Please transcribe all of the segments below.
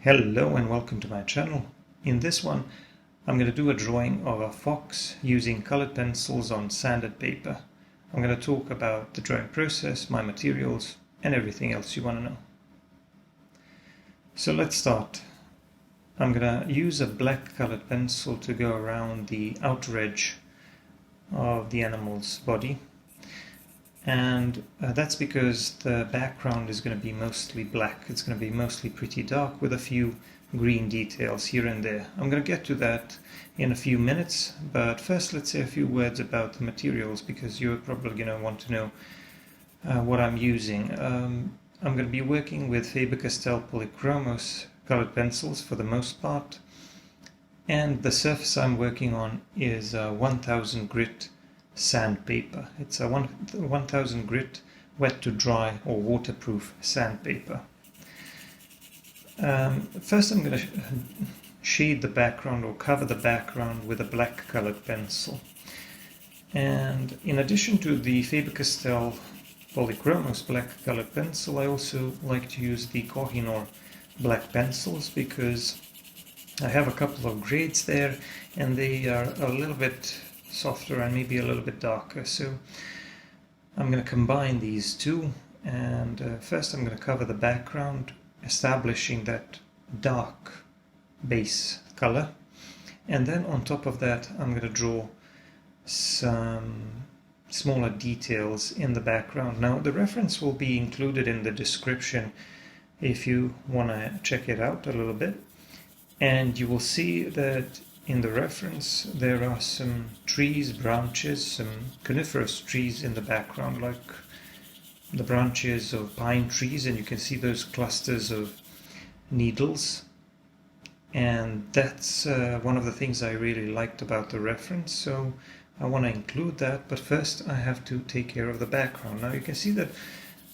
Hello and welcome to my channel. In this one I'm going to do a drawing of a fox using colored pencils on sanded paper. I'm going to talk about the drawing process, my materials and everything else you want to know. So let's start. I'm going to use a black colored pencil to go around the outer edge of the animal's body. And that's because the background is going to be mostly black. It's going to be mostly pretty dark with a few green details here and there. I'm going to get to that in a few minutes, but first let's say a few words about the materials, because you're probably going to want to know what I'm using. I'm going to be working with Faber-Castell Polychromos colored pencils for the most part, and the surface I'm working on is 1000 grit sandpaper. It's a 1000 grit wet to dry or waterproof sandpaper. First I'm going to shade the background or cover the background with a black colored pencil. And in addition to the Faber-Castell Polychromos black colored pencil, I also like to use the Kohinoor black pencils because I have a couple of grades there and they are a little bit softer and maybe a little bit darker. So I'm going to combine these two, and first I'm going to cover the background, establishing that dark base color, and then on top of that I'm going to draw some smaller details in the background. Now the reference will be included in the description if you want to check it out a little bit, and you will see that in the reference there are some trees, branches, some coniferous trees in the background, like the branches of pine trees, and you can see those clusters of needles. And that's one of the things I really liked about the reference, so I want to include that. But first I have to take care of the background. Now you can see that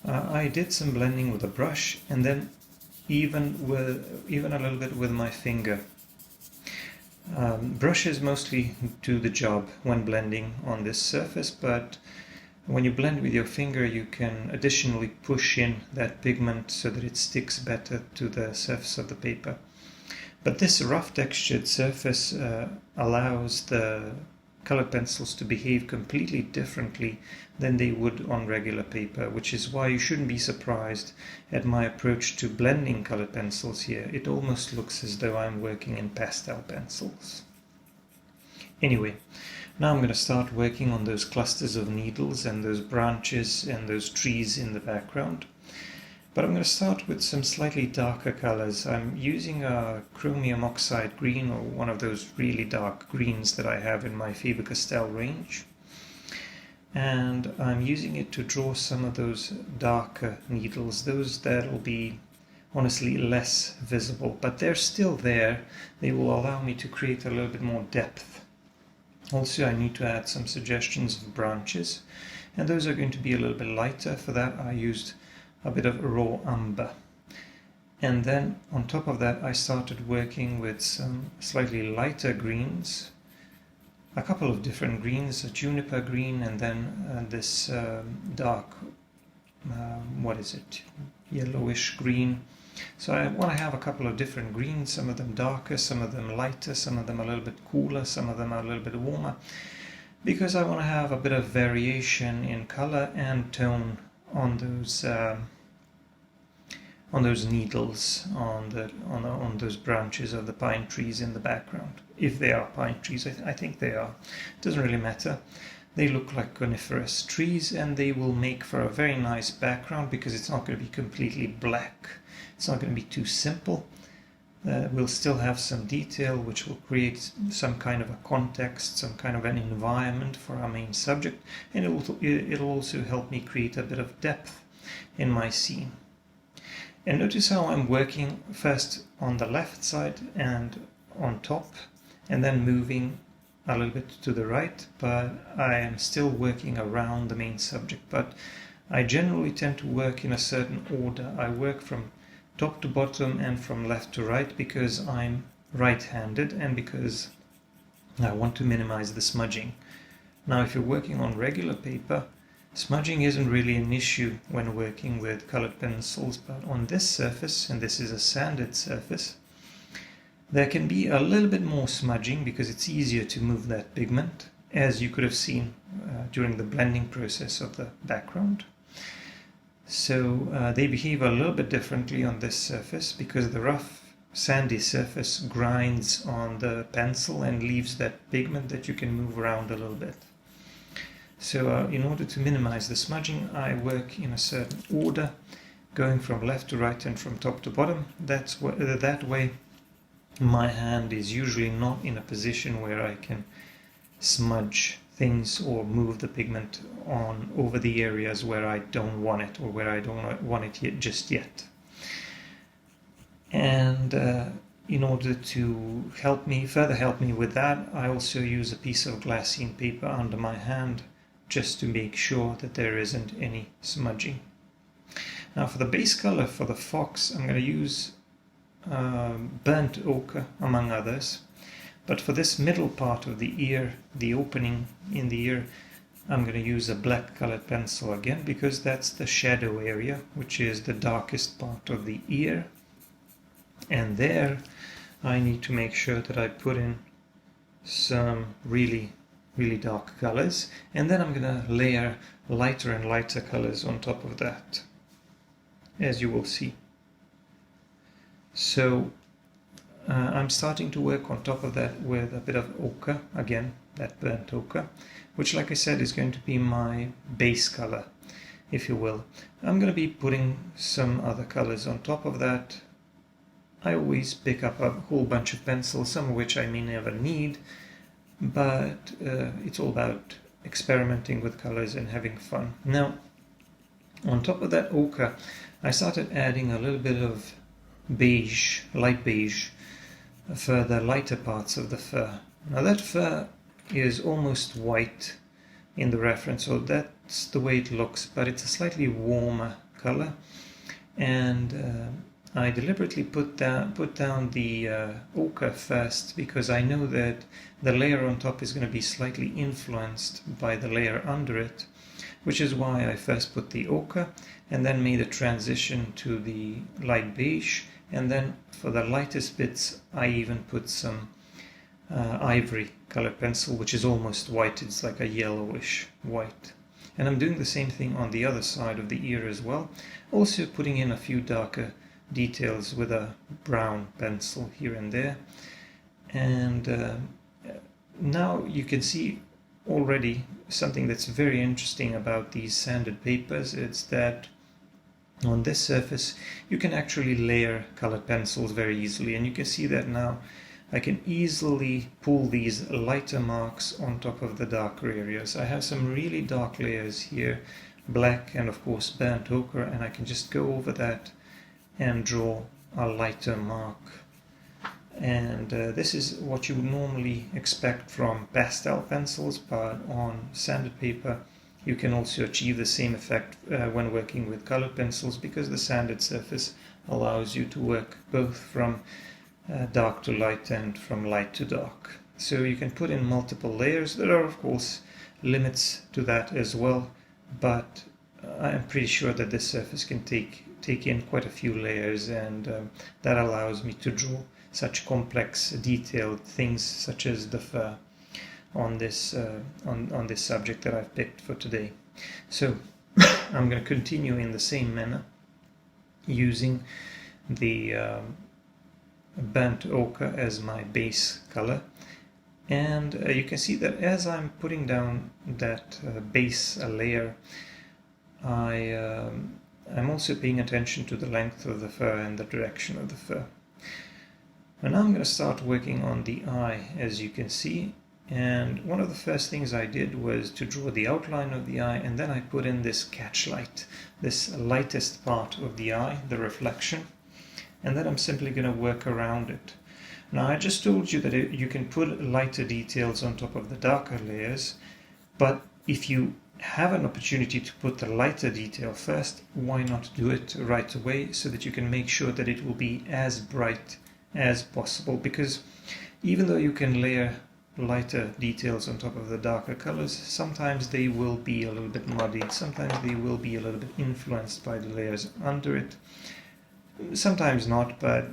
I did some blending with a brush, and then even a little bit with my finger. Brushes mostly do the job when blending on this surface, but when you blend with your finger you can additionally push in that pigment so that it sticks better to the surface of the paper. But this rough textured surface allows the colored pencils to behave completely differently than they would on regular paper, which is why you shouldn't be surprised at my approach to blending colored pencils here. It almost looks as though I'm working in pastel pencils. Anyway, now I'm going to start working on those clusters of needles and those branches and those trees in the background. But I'm going to start with some slightly darker colors. I'm using a chromium oxide green, or one of those really dark greens that I have in my Faber-Castell range. And I'm using it to draw some of those darker needles, those that'll be honestly less visible, but they're still there. They will allow me to create a little bit more depth. Also, I need to add some suggestions of branches, and those are going to be a little bit lighter. For that I used a bit of raw umber. And then on top of that I started working with some slightly lighter greens, a couple of different greens, a juniper green, and then this dark, yellowish green. So I want to have a couple of different greens, some of them darker, some of them lighter, some of them a little bit cooler, some of them a little bit warmer, because I want to have a bit of variation in color and tone on those needles, on those branches of the pine trees in the background. If they are pine trees, I think they are. It doesn't really matter. They look like coniferous trees, and they will make for a very nice background because it's not going to be completely black. It's not going to be too simple. We'll still have some detail which will create some kind of a context, some kind of an environment for our main subject, and it'll also help me create a bit of depth in my scene. And notice how I'm working first on the left side and on top, and then moving a little bit to the right, but I am still working around the main subject. But I generally tend to work in a certain order. I work from top to bottom and from left to right because I'm right-handed and because I want to minimize the smudging. Now if you're working on regular paper, smudging isn't really an issue when working with colored pencils, but on this surface, and this is a sanded surface, There can be a little bit more smudging because it's easier to move that pigment, as you could have seen during the blending process of the background. So they behave a little bit differently on this surface because the rough sandy surface grinds on the pencil and leaves that pigment that you can move around a little bit. So in order to minimize the smudging, I work in a certain order, going from left to right and from top to bottom. That way my hand is usually not in a position where I can smudge things or move the pigment on over the areas where I don't want it or where I don't want it yet, just yet. And in order to further help me with that, I also use a piece of glassine paper under my hand just to make sure that there isn't any smudging. Now for the base color for the fox, I'm going to use burnt ochre among others. But for this middle part of the ear, the opening in the ear, I'm going to use a black colored pencil again because that's the shadow area, which is the darkest part of the ear. And there I need to make sure that I put in some really dark colors, and then I'm going to layer lighter and lighter colors on top of that, as you will see. So I'm starting to work on top of that with a bit of ochre, again, that burnt ochre, which, like I said, is going to be my base color, if you will. I'm going to be putting some other colors on top of that. I always pick up a whole bunch of pencils, some of which I may never need, but it's all about experimenting with colors and having fun. Now, on top of that ochre, I started adding a little bit of beige, light beige, for the lighter parts of the fur. Now that fur is almost white in the reference, so that's the way it looks, but it's a slightly warmer color, and I deliberately put down the ochre first because I know that the layer on top is going to be slightly influenced by the layer under it, which is why I first put the ochre and then made a transition to the light beige, and then for the lightest bits I even put some ivory colored pencil, which is almost white. It's like a yellowish white. And I'm doing the same thing on the other side of the ear as well, also putting in a few darker details with a brown pencil here and there. And now you can see already something that's very interesting about these sanded papers. It's that on this surface you can actually layer colored pencils very easily, and you can see that now I can easily pull these lighter marks on top of the darker areas. I have some really dark layers here, black and of course burnt ochre, and I can just go over that and draw a lighter mark. And this is what you would normally expect from pastel pencils, but on sanded paper you can also achieve the same effect when working with colored pencils, because the sanded surface allows you to work both from dark to light and from light to dark. So you can put in multiple layers. There are of course limits to that as well, but I'm pretty sure that this surface can take in quite a few layers, and that allows me to draw such complex, detailed things such as the fur on this on this subject that I've picked for today. So I'm going to continue in the same manner, using the burnt ochre as my base color, and you can see that as I'm putting down that base layer, I'm also paying attention to the length of the fur and the direction of the fur. And now I'm going to start working on the eye, as you can see. And one of the first things I did was to draw the outline of the eye, and then I put in this catch light, this lightest part of the eye, the reflection. And then I'm simply going to work around it. Now I just told you that you can put lighter details on top of the darker layers, but if you have an opportunity to put the lighter detail first, why not do it right away, so that you can make sure that it will be as bright as possible? Because even though you can layer lighter details on top of the darker colors, sometimes they will be a little bit muddy, sometimes they will be a little bit influenced by the layers under it, sometimes not, but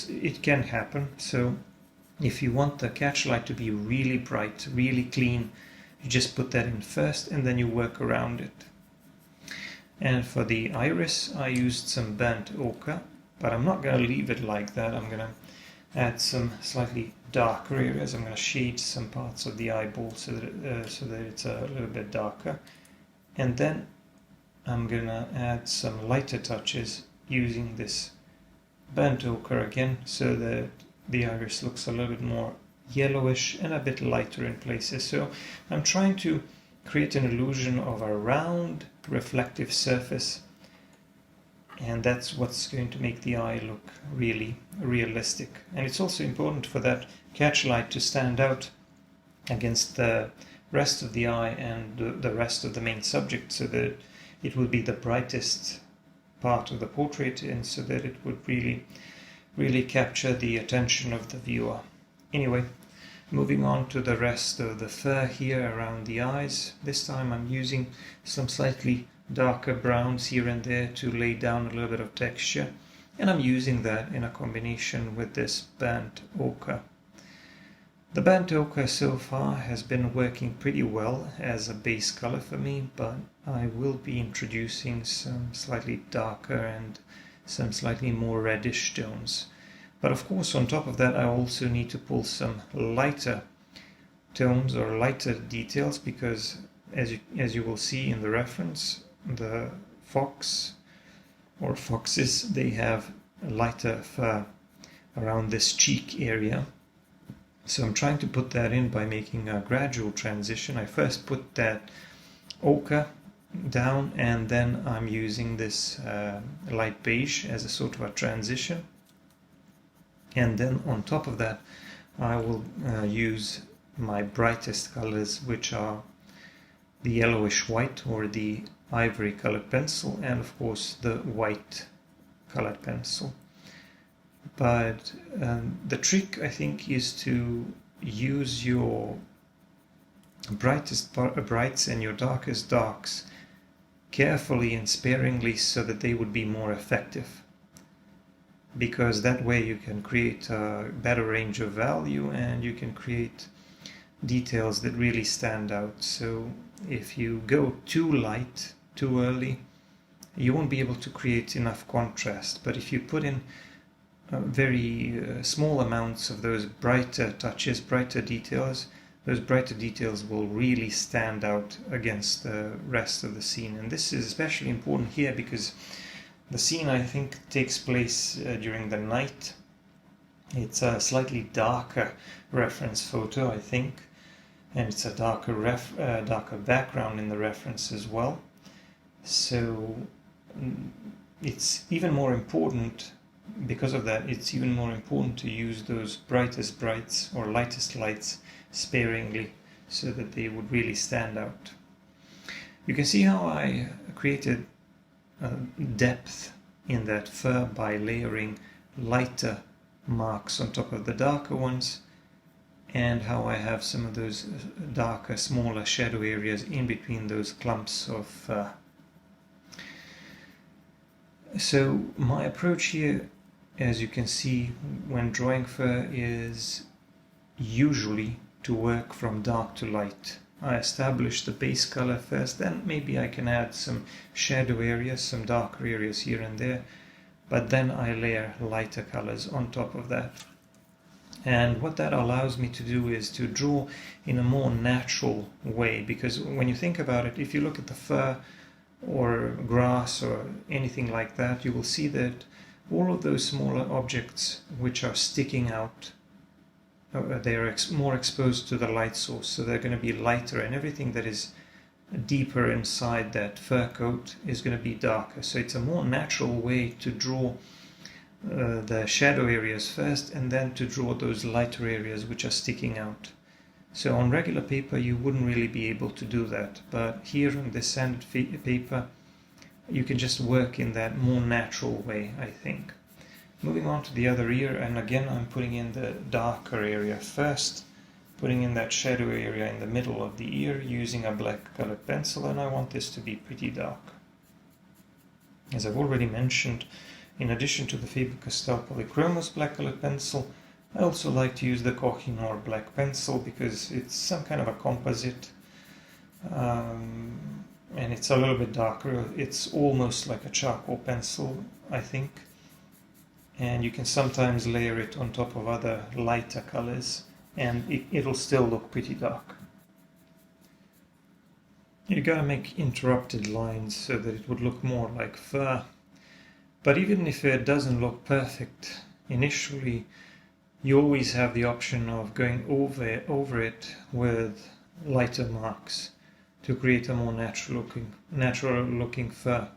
it can happen. So If you want the catchlight to be really bright, really clean, you just put that in first and then you work around it. And for the iris, I used some burnt ochre, but I'm not going to leave it like that. I'm going to add some slightly darker areas. I'm going to shade some parts of the eyeball so that it's a little bit darker. And then I'm going to add some lighter touches using this burnt ochre again, so that the iris looks a little bit more yellowish and a bit lighter in places. So I'm trying to create an illusion of a round reflective surface, and that's what's going to make the eye look really realistic. And it's also important for that catchlight to stand out against the rest of the eye and the rest of the main subject, so that it will be the brightest part of the portrait, and so that it would really capture the attention of the viewer. Anyway, moving on to the rest of the fur here around the eyes. This time I'm using some slightly darker browns here and there to lay down a little bit of texture, and I'm using that in a combination with this burnt ochre. The burnt ochre so far has been working pretty well as a base color for me, but I will be introducing some slightly darker and some slightly more reddish tones. But of course, on top of that, I also need to pull some lighter tones or lighter details, because as you will see in the reference, the fox or foxes, they have lighter fur around this cheek area. So I'm trying to put that in by making a gradual transition. I first put that ochre down, and then I'm using this light beige as a sort of a transition. And then on top of that, I will use my brightest colors, which are the yellowish white or the ivory colored pencil, and of course the white colored pencil. But the trick, I think, is to use your brightest brights and your darkest darks carefully and sparingly, so that they would be more effective, because that way you can create a better range of value and you can create details that really stand out. So if you go too light too early, you won't be able to create enough contrast. But if you put in very small amounts of those brighter touches, brighter details, those brighter details will really stand out against the rest of the scene. And this is especially important here because the scene, I think, takes place during the night. It's a slightly darker reference photo, I think, and it's a darker background in the reference as well. So it's even more important, because of that, it's even more important to use those brightest brights or lightest lights sparingly, so that they would really stand out. You can see how I created depth in that fur by layering lighter marks on top of the darker ones, and how I have some of those darker, smaller shadow areas in between those clumps of fur. So my approach here, as you can see, when drawing fur, is usually to work from dark to light. I establish the base color first, then maybe I can add some shadow areas, some darker areas here and there, but then I layer lighter colors on top of that. And what that allows me to do is to draw in a more natural way, because when you think about it, if you look at the fur or grass or anything like that, you will see that all of those smaller objects which are sticking out, they are more exposed to the light source, so they're going to be lighter, and everything that is deeper inside that fur coat is going to be darker. So it's a more natural way to draw the shadow areas first, and then to draw those lighter areas which are sticking out. So on regular paper you wouldn't really be able to do that, but here on this sanded paper you can just work in that more natural way, I think. Moving on to the other ear, and again I'm putting in the darker area first, putting in that shadow area in the middle of the ear using a black colored pencil, and I want this to be pretty dark. As I've already mentioned, in addition to the Faber-Castell Polychromos black colored pencil, I also like to use the Koh-i-Noor black pencil because it's some kind of a composite, and it's a little bit darker. It's almost like a charcoal pencil, I think, and you can sometimes layer it on top of other lighter colors and it'll still look pretty dark. You gotta make interrupted lines so that it would look more like fur, but even if it doesn't look perfect initially, you always have the option of going over it with lighter marks to create a more natural looking fur.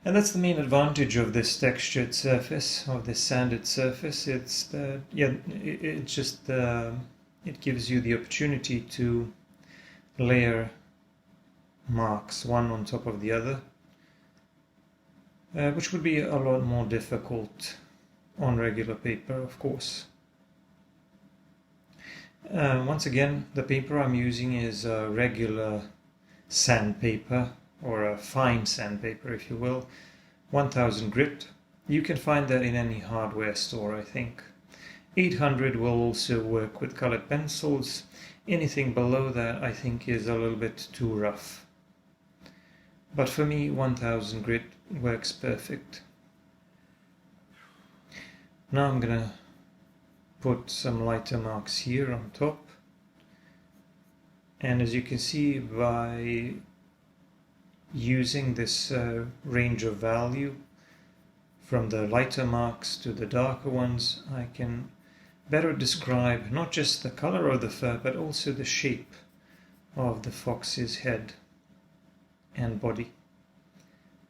And that's the main advantage of this textured surface, of this sanded surface. It's that, yeah, it gives you the opportunity to layer marks one on top of the other, which would be a lot more difficult on regular paper, of course. Once again, the paper I'm using is a regular sandpaper, or a fine sandpaper if you will, 1000 grit. You can find that in any hardware store, I think. 800 will also work with colored pencils. Anything below that I think is a little bit too rough. But for me, 1000 grit works perfect. Now I'm gonna put some lighter marks here on top. And as you can see, by using this range of value from the lighter marks to the darker ones, I can better describe not just the color of the fur, but also the shape of the fox's head and body,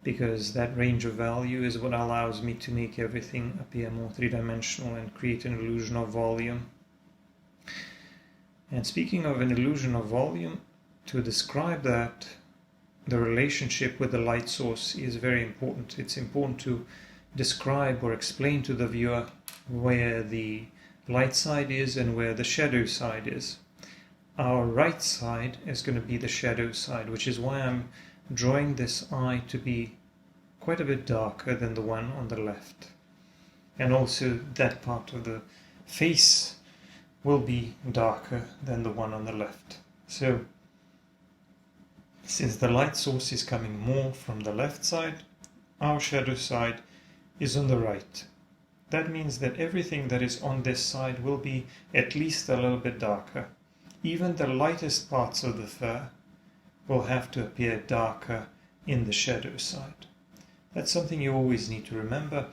because that range of value is what allows me to make everything appear more three-dimensional and create an illusion of volume. And speaking of an illusion of volume, to describe that, the relationship with the light source is very important. It's important to describe or explain to the viewer where the light side is and where the shadow side is. Our right side is going to be the shadow side, which is why I'm drawing this eye to be quite a bit darker than the one on the left. And also that part of the face will be darker than the one on the left. So, since the light source is coming more from the left side, our shadow side is on the right. That means that everything that is on this side will be at least a little bit darker. Even the lightest parts of the fur will have to appear darker in the shadow side. That's something you always need to remember.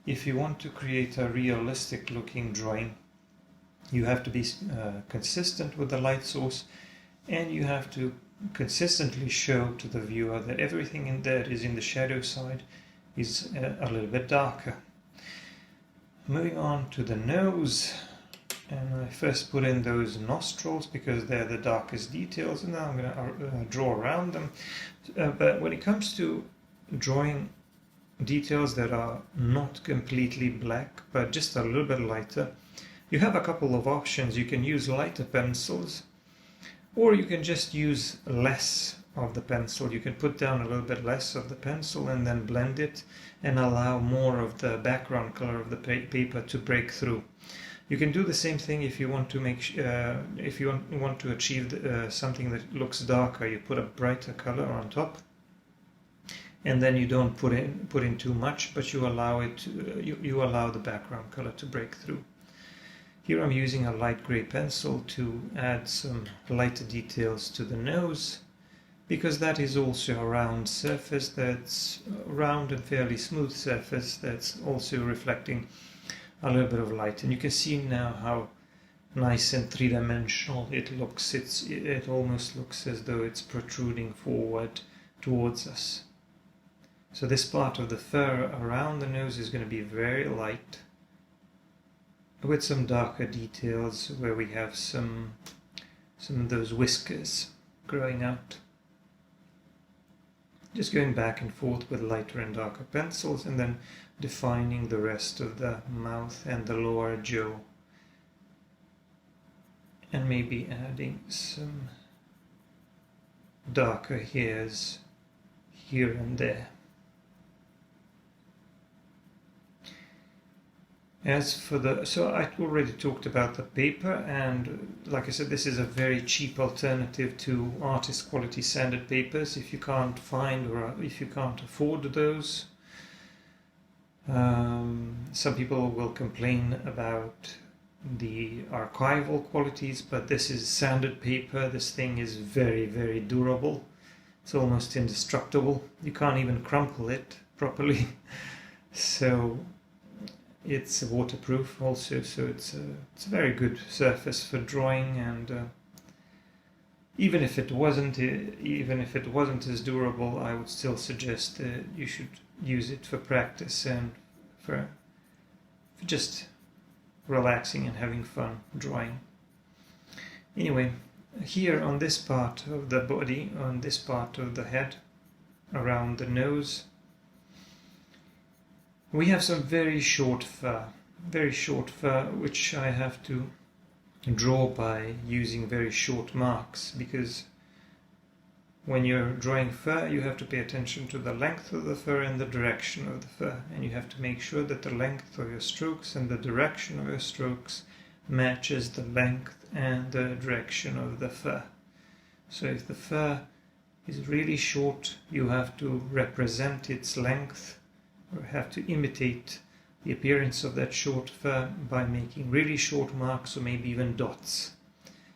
If you want to create a realistic looking drawing, you have to be consistent with the light source, and you have to consistently show to the viewer that everything in that is in the shadow side is a little bit darker. Moving on to the nose, and I first put in those nostrils because they're the darkest details, and now I'm going to draw around them. But when it comes to drawing details that are not completely black but just a little bit lighter, you have a couple of options. You can use lighter pencils, or you can just use less of the pencil. You can put down a little bit less of the pencil and then blend it and allow more of the background color of the paper to break through. You can do the same thing if you want to if you want to achieve something that looks darker. You put a brighter color on top, and then you don't put in too much, but you allow it to, you allow the background color to break through. Here I'm using a light gray pencil to add some lighter details to the nose, because that is also a round surface, that's a round and fairly smooth surface that's also reflecting a little bit of light. And you can see now how nice and three-dimensional it looks. It almost looks as though it's protruding forward towards us. So this part of the fur around the nose is going to be very light, with some darker details where we have some of those whiskers growing out. Just going back and forth with lighter and darker pencils, and then defining the rest of the mouth and the lower jaw, and maybe adding some darker hairs here and there. As for so I already talked about the paper, and like I said, this is a very cheap alternative to artist quality sanded papers if you can't find or if you can't afford those. Some people will complain about the archival qualities, but this is sanded paper. This thing is very, very durable. It's almost indestructible. You can't even crumple it properly. So it's waterproof also, so it's a very good surface for drawing, and even if it wasn't as durable, I would still suggest that you should use it for practice and for just relaxing and having fun drawing. Anyway, here on this part of the body, on this part of the head, around the nose, we have some very short fur, which I have to draw by using very short marks, because when you're drawing fur you have to pay attention to the length of the fur and the direction of the fur, and you have to make sure that the length of your strokes and the direction of your strokes matches the length and the direction of the fur. So if the fur is really short, you have to represent its length, or have to imitate the appearance of that short fur by making really short marks, or maybe even dots.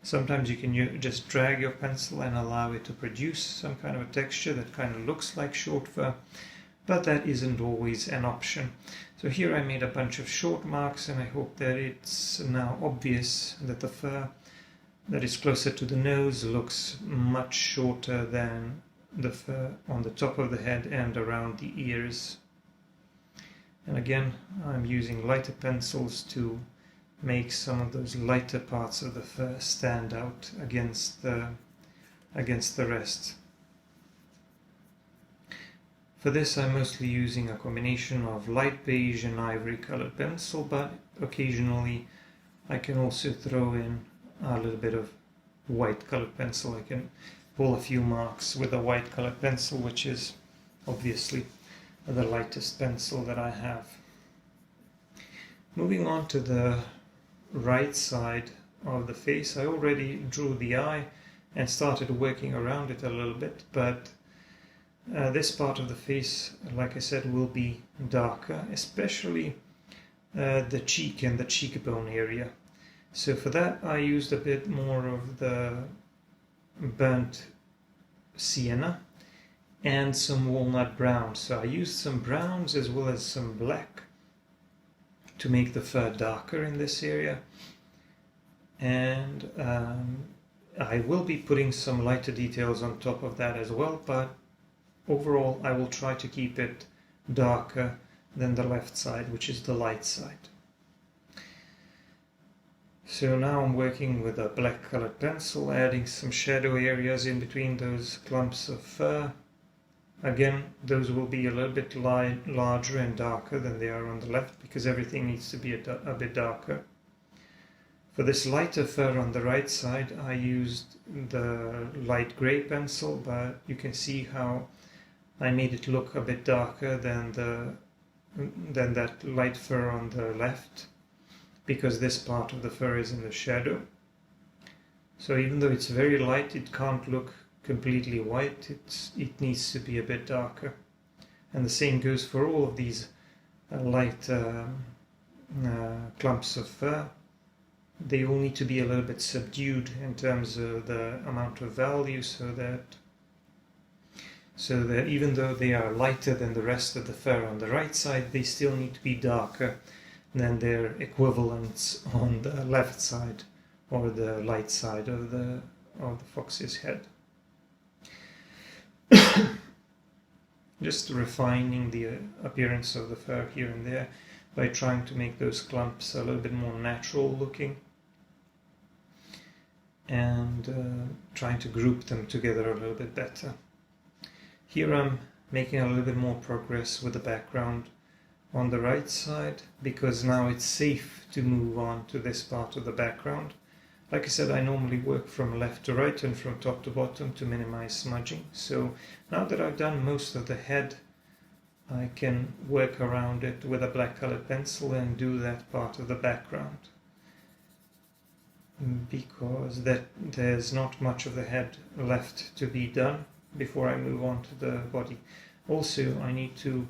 Sometimes you can just drag your pencil and allow it to produce some kind of a texture that kind of looks like short fur, but that isn't always an option. So here I made a bunch of short marks, and I hope that it's now obvious that the fur that is closer to the nose looks much shorter than the fur on the top of the head and around the ears. And again, I'm using lighter pencils to make some of those lighter parts of the fur stand out against the rest. For this I'm mostly using a combination of light beige and ivory colored pencil, but occasionally I can also throw in a little bit of white colored pencil. I can pull a few marks with a white colored pencil, which is obviously the lightest pencil that I have. Moving on to the right side of the face, I already drew the eye and started working around it a little bit, but this part of the face, like I said, will be darker, especially the cheek and the cheekbone area. So for that I used a bit more of the burnt sienna and some walnut brown. So I used some browns as well as some black to make the fur darker in this area, and I will be putting some lighter details on top of that as well, but overall I will try to keep it darker than the left side, which is the light side. So now I'm working with a black colored pencil, adding some shadow areas in between those clumps of fur. Again, those will be a little bit larger and darker than they are on the left, because everything needs to be a bit darker. For this lighter fur on the right side, I used the light gray pencil, but you can see how I made it look a bit darker than that light fur on the left, because this part of the fur is in the shadow. So even though it's very light, it can't look completely white. It needs to be a bit darker, and the same goes for all of these light clumps of fur. They all need to be a little bit subdued in terms of the amount of value, so that even though they are lighter than the rest of the fur on the right side, they still need to be darker than their equivalents on the left side or the light side of the fox's head. Just refining the appearance of the fur here and there by trying to make those clumps a little bit more natural looking, and trying to group them together a little bit better. Here I'm making a little bit more progress with the background on the right side, because now it's safe to move on to this part of the background. Like I said, I normally work from left to right and from top to bottom to minimize smudging. So now that I've done most of the head, I can work around it with a black colored pencil and do that part of the background, because there's not much of the head left to be done before I move on to the body. Also, I need to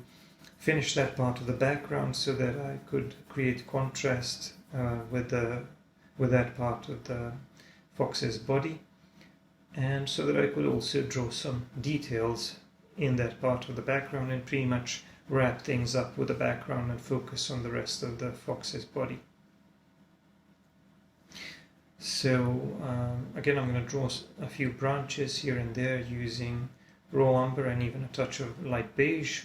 finish that part of the background so that I could create contrast with that part of the fox's body, and so that I could also draw some details in that part of the background and pretty much wrap things up with the background and focus on the rest of the fox's body. So again, I'm going to draw a few branches here and there using raw umber and even a touch of light beige,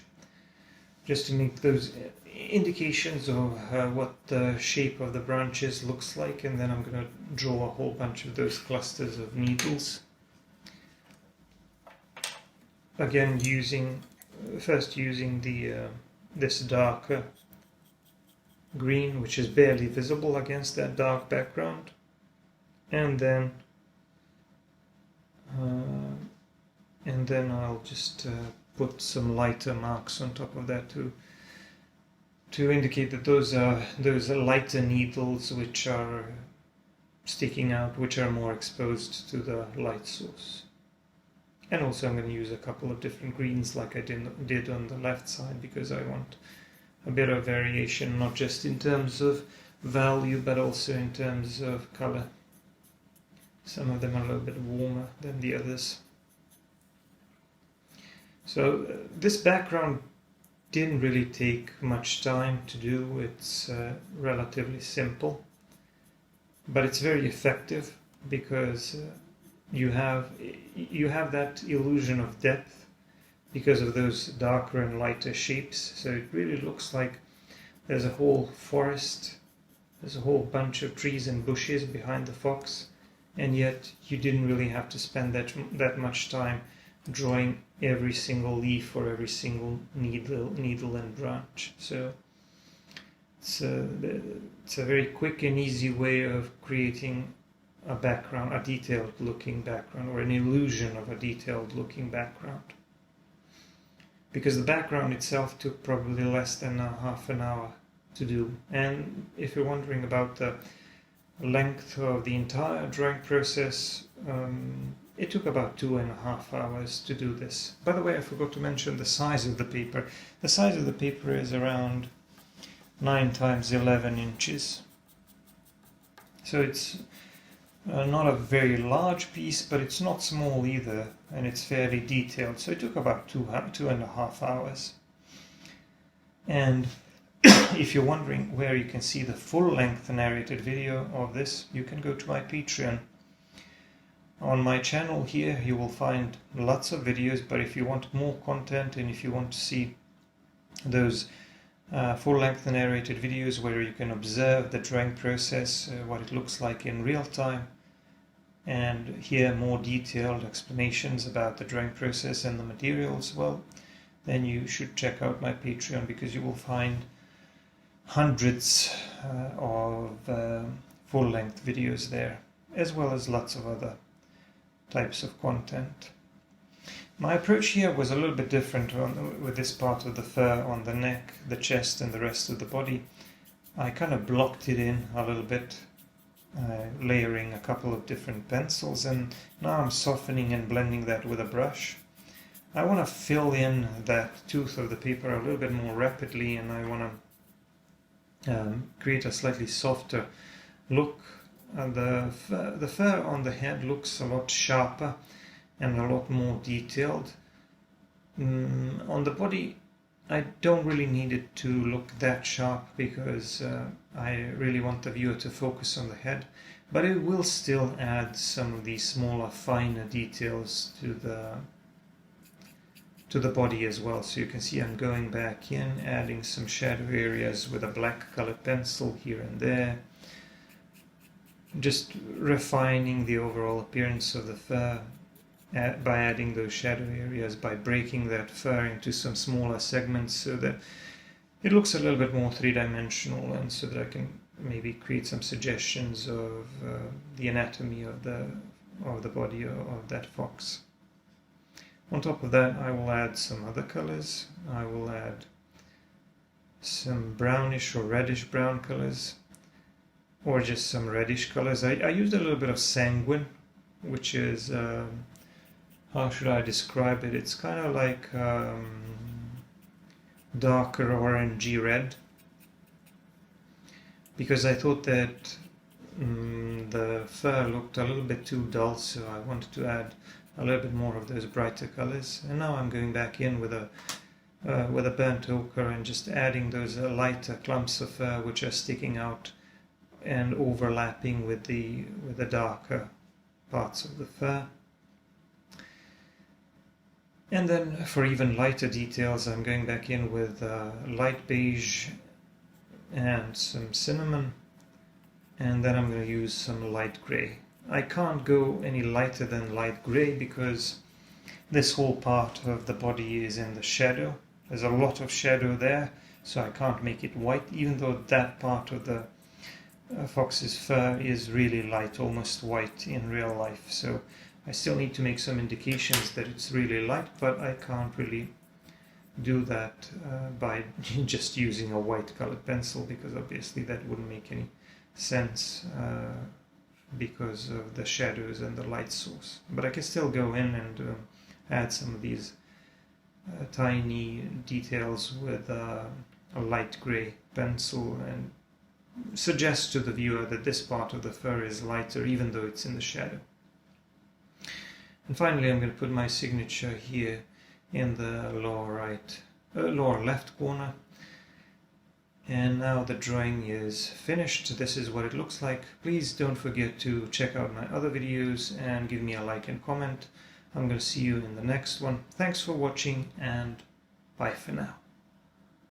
just to make those indications of what the shape of the branches looks like, and then I'm going to draw a whole bunch of those clusters of needles. Again, first using this darker green, which is barely visible against that dark background, and then I'll just put some lighter marks on top of that to indicate that those are lighter needles which are sticking out, which are more exposed to the light source. And also I'm going to use a couple of different greens like I did on the left side, because I want a bit of variation, not just in terms of value but also in terms of color. Some of them are a little bit warmer than the others. So this background didn't really take much time to do. It's relatively simple, but it's very effective because you have that illusion of depth because of those darker and lighter shapes. So it really looks like there's a whole forest, there's a whole bunch of trees and bushes behind the fox, and yet you didn't really have to spend that much time drawing every single leaf or every single needle and branch. So it's a very quick and easy way of creating a background, a detailed looking background, or an illusion of a detailed looking background. Because the background itself took probably less than half an hour to do. And if you're wondering about the length of the entire drawing process, it took about 2.5 hours to do this. By the way, I forgot to mention the size of the paper. The size of the paper is around 9 × 11 inches. So it's not a very large piece, but it's not small either, and it's fairly detailed. So it took about 2.5 hours. And if you're wondering where you can see the full-length narrated video of this, you can go to my Patreon. On my channel here you will find lots of videos, but if you want more content and if you want to see those full-length narrated videos where you can observe the drawing process, what it looks like in real time, and hear more detailed explanations about the drawing process and the materials, well, then you should check out my Patreon, because you will find hundreds of full-length videos there, as well as lots of other types of content. My approach here was a little bit different with this part of the fur on the neck, the chest and the rest of the body. I kind of blocked it in a little bit, layering a couple of different pencils, and now I'm softening and blending that with a brush. I want to fill in that tooth of the paper a little bit more rapidly, and I want to create a slightly softer look. The fur on the head looks a lot sharper and a lot more detailed. On the body, I don't really need it to look that sharp, because I really want the viewer to focus on the head, but it will still add some of these smaller, finer details to the body as well. So you can see I'm going back in, adding some shadow areas with a black colored pencil here and there, just refining the overall appearance of the fur by adding those shadow areas, by breaking that fur into some smaller segments so that it looks a little bit more three-dimensional, and so that I can maybe create some suggestions of the anatomy of the body of that fox. On top of that I will add some other colors. I will add some brownish or reddish brown colors, or just some reddish colors. I used a little bit of sanguine, which is, how should I describe it? It's kind of like darker orangey red, because I thought that the fur looked a little bit too dull, so I wanted to add a little bit more of those brighter colors. And now I'm going back in with a burnt ochre and just adding those lighter clumps of fur which are sticking out and overlapping with the darker parts of the fur. And then for even lighter details I'm going back in with light beige and some cinnamon, and then I'm going to use some light grey. I can't go any lighter than light grey because this whole part of the body is in the shadow. There's a lot of shadow there, so I can't make it white, even though that part of the fox's fur is really light, almost white in real life. So I still need to make some indications that it's really light, but I can't really do that by just using a white colored pencil, because obviously that wouldn't make any sense because of the shadows and the light source. But I can still go in and add some of these tiny details with a light grey pencil and suggest to the viewer that this part of the fur is lighter even though it's in the shadow. And finally I'm going to put my signature here in the lower left corner. And now the drawing is finished. This is what it looks like. Please don't forget to check out my other videos and give me a like and comment. I'm going to see you in the next one. Thanks for watching, and bye for now.